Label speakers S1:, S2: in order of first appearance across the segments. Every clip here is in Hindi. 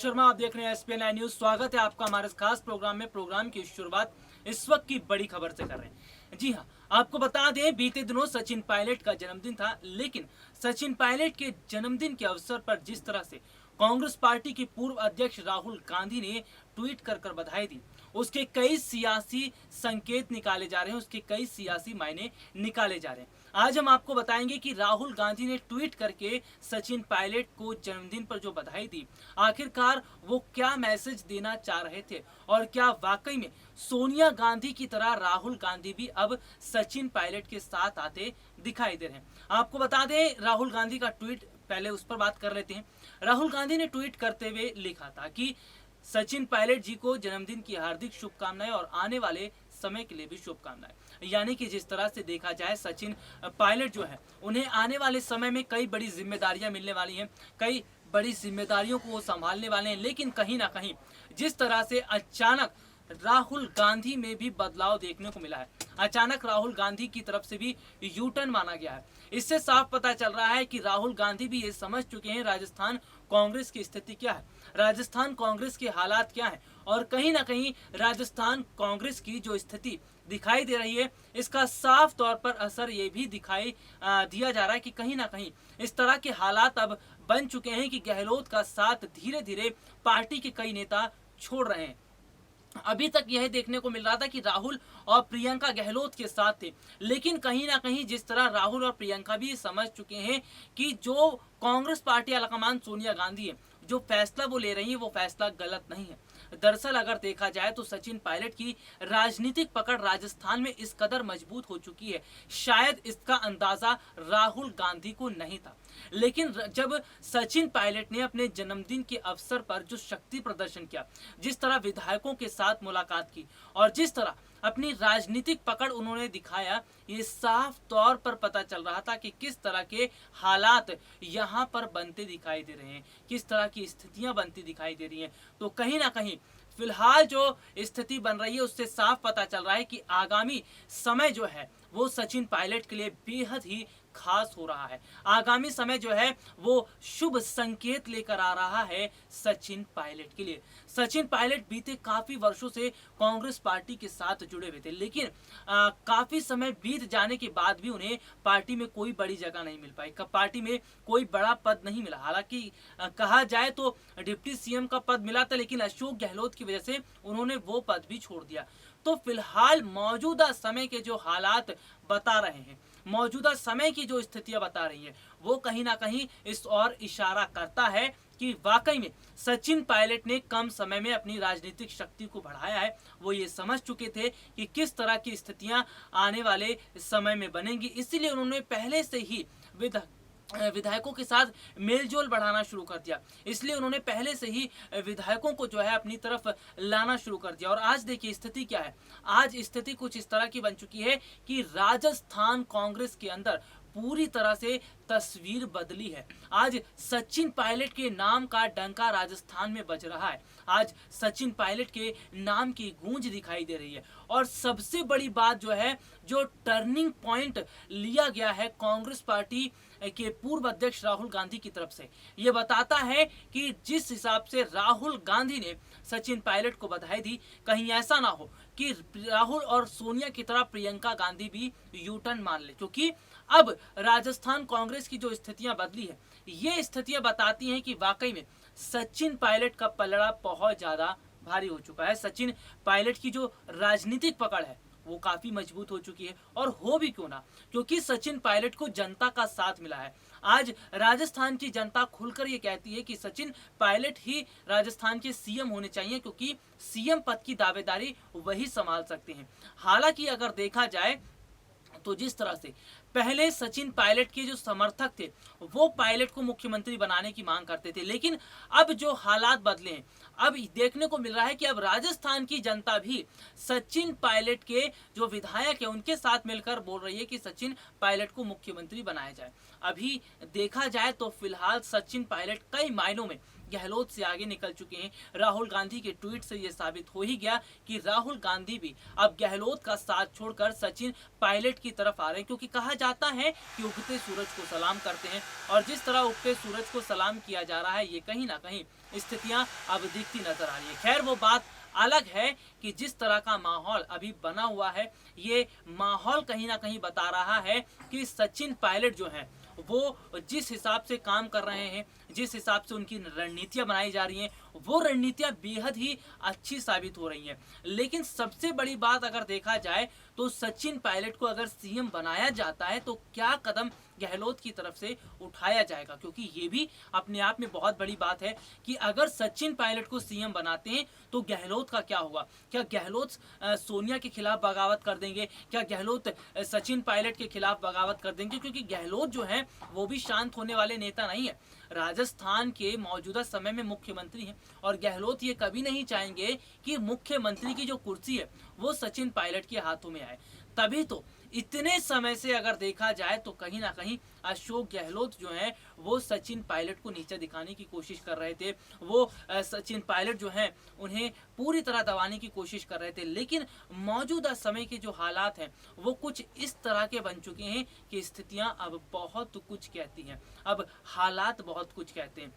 S1: शर्मा, आप देख रहे हैं एसपीएन न्यूज। स्वागत है आपका हमारे इस खास प्रोग्राम में। प्रोग्राम की शुरुआत इस वक्त की बड़ी खबर से कर रहे हैं। जी हां, आपको बता दें बीते दिनों सचिन पायलट का जन्मदिन था, लेकिन सचिन पायलट के जन्मदिन के अवसर पर जिस तरह से कांग्रेस पार्टी के पूर्व अध्यक्ष राहुल गांधी ने ट्वीट कर बधाई दी, उसके कई सियासी संकेत निकाले जा रहे हैं, उसके कई सियासी मायने निकाले जा रहे हैं। आज हम आपको बताएंगे कि राहुल गांधी ने ट्वीट करके सचिन पायलट को जन्मदिन पर जो बधाई दी, आखिरकार वो क्या मैसेज देना चाह रहे थे और क्या वाकई में सोनिया गांधी की तरह राहुल गांधी भी अब सचिन पायलट के साथ आते दिखाई दे रहे हैं। आपको बता दें राहुल गांधी का ट्वीट, पहले उस पर बात कर लेते हैं। राहुल गांधी ने ट्वीट करते हुए लिखा था कि सचिन पायलट जी को जन्मदिन की हार्दिक शुभकामनाएं और आने वाले समय के लिए भी शुभकामनाएं। यानी कि जिस तरह से देखा जाए सचिन पायलट जो है, उन्हें आने वाले समय में कई बड़ी जिम्मेदारियां मिलने वाली हैं, कई बड़ी जिम्मेदारियों को वो संभालने वाले हैं। लेकिन कहीं ना कहीं जिस तरह से अचानक राहुल गांधी में भी बदलाव देखने को मिला है, अचानक राहुल गांधी की तरफ से भी यू टर्न माना गया है। इससे साफ पता चल रहा है कि राहुल गांधी भी ये समझ चुके हैं राजस्थान कांग्रेस की स्थिति क्या है, राजस्थान कांग्रेस के हालात क्या है, और कहीं ना कहीं राजस्थान कांग्रेस की जो स्थिति दिखाई दे रही है, इसका साफ तौर पर असर ये भी दिखाई दिया जा रहा है कि कहीं ना कहीं इस तरह के हालात अब बन चुके हैं कि गहलोत का साथ धीरे धीरे पार्टी के कई नेता छोड़ रहे हैं। अभी तक यह देखने को मिल रहा था कि राहुल और प्रियंका गहलोत के साथ थे, लेकिन कहीं ना कहीं जिस तरह राहुल और प्रियंका भी समझ चुके हैं कि जो कांग्रेस पार्टी आलाकमान सोनिया गांधी है, जो फैसला वो ले रही है वो फैसला गलत नहीं है। दरअसल अगर देखा जाए तो सचिन पायलट की राजनीतिक पकड़ राजस्थान में इस कदर मजबूत हो चुकी है, शायद इसका अंदाजा राहुल गांधी को नहीं था। लेकिन जब सचिन पायलट ने अपने जन्मदिन के अवसर पर जो शक्ति प्रदर्शन किया, जिस तरह विधायकों के साथ मुलाकात की और जिस तरह अपनी राजनीतिक पकड़ उन्होंने दिखाया, ये साफ तौर पर पता चल रहा था कि किस तरह के हालात यहाँ पर बनते दिखाई दे रहे हैं, किस तरह की स्थितियां बनती दिखाई दे रही हैं। तो कहीं ना कहीं फिलहाल जो स्थिति बन रही है उससे साफ पता चल रहा है कि आगामी समय जो है वो सचिन पायलट के लिए बेहद ही खास हो रहा है। आगामी समय जो है वो शुभ संकेत लेकर आ रहा है सचिन पायलट के लिए। सचिन पायलट बीते काफी वर्षों से कांग्रेस पार्टी के साथ जुड़े हुए थे, लेकिन काफी समय बीत जाने के बाद भी उन्हें पार्टी में कोई बड़ी जगह नहीं मिल पाई, पार्टी में कोई बड़ा पद नहीं मिला। हालांकि कहा जाए तो डिप्टी सीएम का पद मिला था, लेकिन अशोक गहलोत की वजह से उन्होंने वो पद भी छोड़ दिया। तो फिलहाल मौजूदा समय के जो हालात बता रहे हैं, मौजूदा समय की जो स्थितियां बता रही है, वो कहीं ना कहीं इस ओर इशारा करता है कि वाकई में सचिन पायलट ने कम समय में अपनी राजनीतिक शक्ति को बढ़ाया है। वो ये समझ चुके थे कि किस तरह की स्थितियां आने वाले समय में बनेंगी, इसीलिए उन्होंने पहले से ही विधायकों के साथ मेलजोल बढ़ाना शुरू कर दिया। इसलिए उन्होंने पहले से ही विधायकों को जो है अपनी तरफ लाना शुरू कर दिया। और आज देखिए स्थिति क्या है, आज स्थिति कुछ इस तरह की बन चुकी है कि राजस्थान कांग्रेस के अंदर पूरी तरह से तस्वीर बदली है। आज सचिन पायलट के नाम का डंका राजस्थान में बज रहा है, आज सचिन पायलट के नाम की गूंज दिखाई दे रही है। और सबसे बड़ी बात जो है, जो टर्निंग पॉइंट लिया गया है कांग्रेस पार्टी के पूर्व अध्यक्ष राहुल गांधी की तरफ से, ये बताता है कि जिस हिसाब से राहुल गांधी ने सचिन पायलट को बधाई दी, कहीं ऐसा ना हो कि राहुल और सोनिया की तरह प्रियंका गांधी भी यू टर्न मान ले। क्योंकि अब राजस्थान कांग्रेस की जो स्थितियां बदली है, ये स्थितियां बताती हैं कि वाकई में सचिन पायलट का पलड़ा बहुत ज्यादा भारी हो चुका है। सचिन पायलट की जो राजनीतिक पकड़ है वो काफी मजबूत हो चुकी है। और हो भी क्यों ना, क्योंकि सचिन पायलट को जनता का साथ मिला है। आज राजस्थान की जनता खुलकर ये कहती है कि सचिन पायलट ही राजस्थान के सीएम होने चाहिए, क्योंकि सीएम पद की दावेदारी वही संभाल सकते हैं। हालांकि अगर देखा जाए तो जिस तरह से पहले सचिन पायलट के जो समर्थक थे वो पायलट को मुख्यमंत्री बनाने की मांग करते थे, लेकिन अब जो हालात बदले हैं, अब देखने को मिल रहा है कि अब राजस्थान की जनता भी सचिन पायलट के जो विधायक है उनके साथ मिलकर बोल रही है कि सचिन पायलट को मुख्यमंत्री बनाया जाए। अभी देखा जाए तो फिलहाल सचिन पायलट कई मायनों में गहलोत से आगे निकल चुके हैं। राहुल गांधी के ट्वीट से यह साबित हो ही गया कि राहुल गांधी भी अब गहलोत का साथ छोड़कर सचिन पायलट की तरफ आ रहे हैं, क्योंकि कहा जाता है कि उगते सूरज को सलाम करते हैं। और जिस तरह उगते सूरज को सलाम किया जा रहा है, ये कहीं ना कहीं स्थितियां अब दिखती नजर आ रही है। खैर वो बात अलग है कि जिस तरह का माहौल अभी बना हुआ है, ये माहौल कहीं ना कहीं बता रहा है कि सचिन पायलट जो हैं वो जिस हिसाब से काम कर रहे हैं, जिस हिसाब से उनकी रणनीतियां बनाई जा रही हैं, वो रणनीतियां बेहद ही अच्छी साबित हो रही हैं। लेकिन सबसे बड़ी बात अगर देखा जाए तो सचिन पायलट को अगर सीएम बनाया जाता है तो क्या कदम गहलोत की तरफ से उठाया जाएगा, क्योंकि ये भी अपने आप में बहुत बड़ी बात है कि अगर सचिन पायलट को सीएम बनाते हैं तो गहलोत का क्या होगा। क्या गहलोत सोनिया के खिलाफ बगावत कर देंगे? क्या गहलोत सचिन पायलट के खिलाफ बगावत कर देंगे? क्योंकि गहलोत जो है वो भी शांत होने वाले नेता नहीं है। राजस्थान के मौजूदा समय में मुख्यमंत्री हैं और गहलोत ये कभी नहीं चाहेंगे कि मुख्यमंत्री की जो कुर्सी है वो सचिन पायलट के हाथों में आए। तभी तो इतने समय से अगर देखा जाए तो कहीं ना कहीं अशोक गहलोत जो हैं वो सचिन पायलट को नीचे दिखाने की कोशिश कर रहे थे। वो सचिन पायलट जो हैं उन्हें पूरी तरह दबाने की कोशिश कर रहे थे। लेकिन मौजूदा समय के जो हालात हैं वो कुछ इस तरह के बन चुके हैं कि स्थितियां अब बहुत कुछ कहती हैं, अब हालात बहुत कुछ कहते हैं।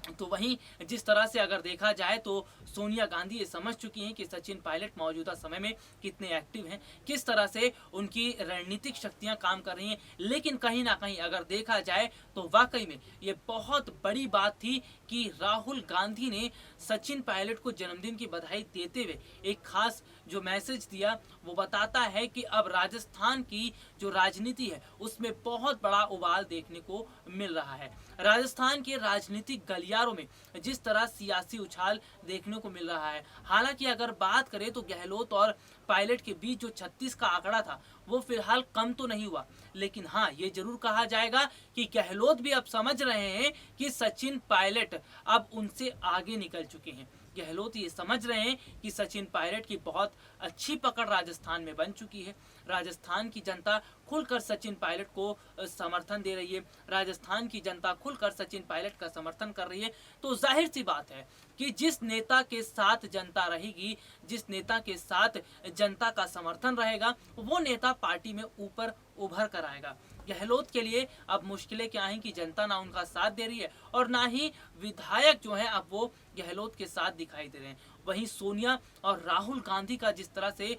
S1: तो वहीं जिस तरह से अगर देखा जाए तो सोनिया गांधी ये समझ चुकी हैं कि सचिन पायलट मौजूदा समय में कितने एक्टिव हैं, किस तरह से उनकी रणनीतिक शक्तियां काम कर रही हैं। लेकिन कहीं ना कहीं अगर देखा जाए तो वाकई में ये बहुत बड़ी बात थी कि राहुल गांधी ने सचिन पायलट को जन्मदिन की बधाई देते हुए एक खास जो मैसेज दिया, वो बताता है कि अब राजस्थान की जो राजनीति है उसमें बहुत बड़ा उबाल देखने को मिल रहा है। राजस्थान के राजनीतिक गलियारों में जिस तरह सियासी उछाल देखने को मिल रहा है, हालांकि अगर बात करें तो गहलोत और पायलट के बीच जो 36 का आंकड़ा था वो फिलहाल कम तो नहीं हुआ। लेकिन हाँ, ये जरूर कहा जाएगा कि गहलोत भी अब समझ रहे हैं कि सचिन पायलट अब उनसे आगे निकल चुके हैं। गहलोत ये समझ रहे हैं कि सचिन पायलट की बहुत अच्छी पकड़ राजस्थान में बन चुकी है। राजस्थान की जनता खुलकर सचिन पायलट को समर्थन दे रही है, राजस्थान की जनता खुलकर सचिन पायलट का समर्थन कर रही है। तो जाहिर सी बात है कि जिस नेता के साथ जनता रहेगी, जिस नेता के साथ जनता का समर्थन रहेगा, वो नेता पार्टी में ऊपर उभर कर आएगा। गहलोत के लिए अब मुश्किलें क्या हैं कि जनता ना उनका साथ दे रही है और ना ही विधायक जो है अब वो गहलोत के साथ दिखाई दे रहे हैं। वहीं सोनिया और राहुल गांधी का जिस तरह से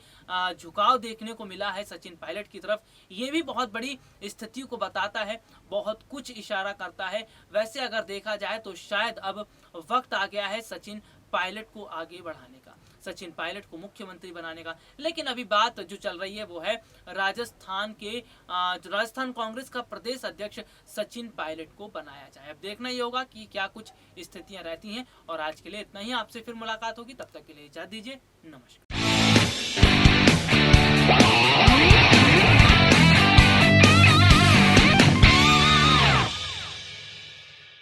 S1: झुकाव देखने को मिला है सचिन पायलट की तरफ, ये भी बहुत बड़ी स्थिति को बताता है, बहुत कुछ इशारा करता है। वैसे अगर देखा जाए तो शायद अब वक्त आ गया है सचिन पायलट को आगे बढ़ाने का, सचिन पायलट को मुख्यमंत्री बनाने का। लेकिन अभी बात जो चल रही है वो है राजस्थान के राजस्थान कांग्रेस का प्रदेश अध्यक्ष सचिन पायलट को बनाया जाए। अब देखना ही होगा कि क्या कुछ स्थितियां रहती हैं। और आज के लिए इतना ही, आपसे फिर मुलाकात होगी, तब तक के लिए इजाजत दीजिए, नमस्कार।